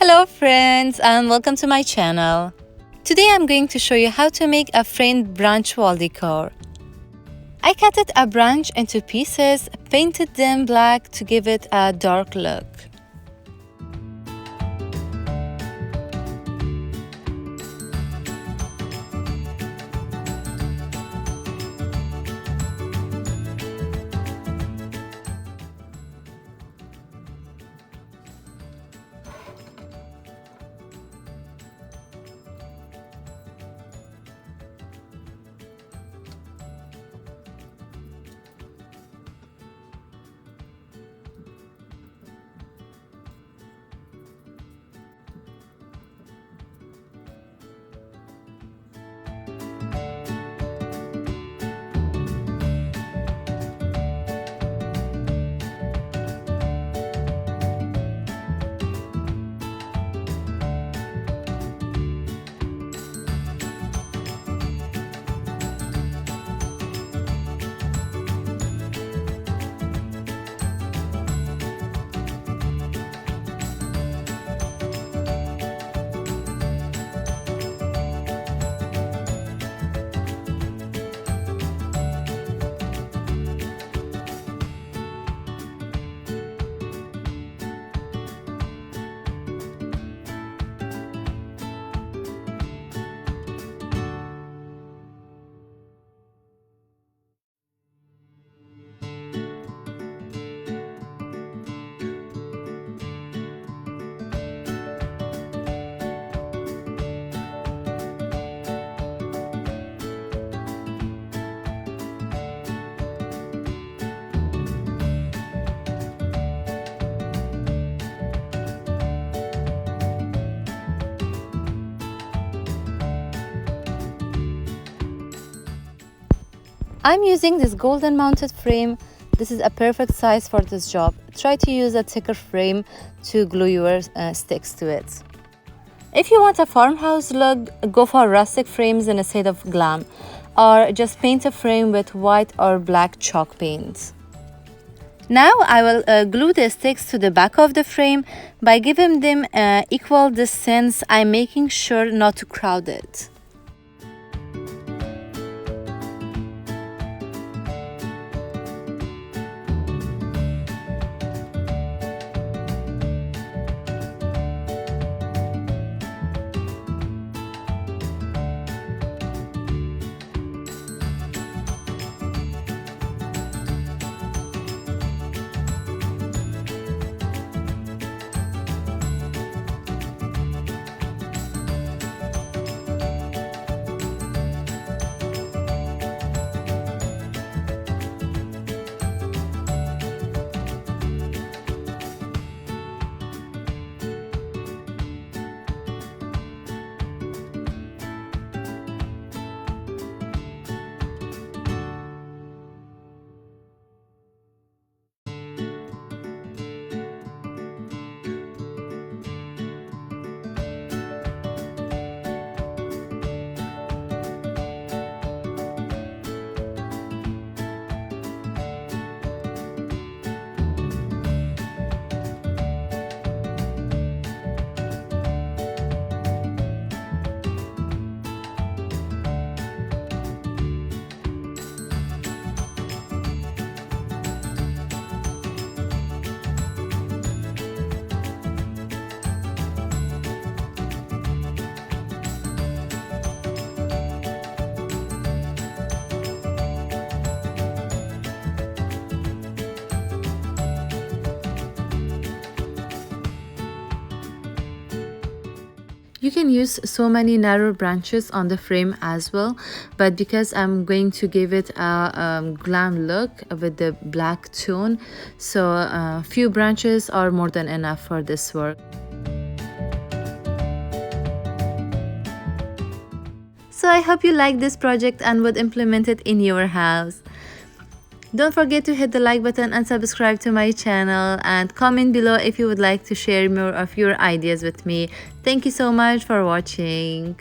Hello friends and welcome to my channel. Today I'm going to show you how to make a framed branch wall decor. I cut a branch into pieces, painted them black to give it a dark look. I'm using this golden mounted frame. This is a perfect size for this job. Try to use a thicker frame to glue your sticks to it. If you want a farmhouse look, go for rustic frames instead of glam, or just paint a frame with white or black chalk paint. Now I will glue the sticks to the back of the frame. By giving them equal distance, I'm making sure not to crowd it. You can use so many narrow branches on the frame as well, but because I'm going to give it a glam look with the black tone, so a few branches are more than enough for this work. So I hope you like this project and would implement it in your house. Don't forget to hit the like button and subscribe to my channel, and comment below if you would like to share more of your ideas with me. Thank you so much for watching.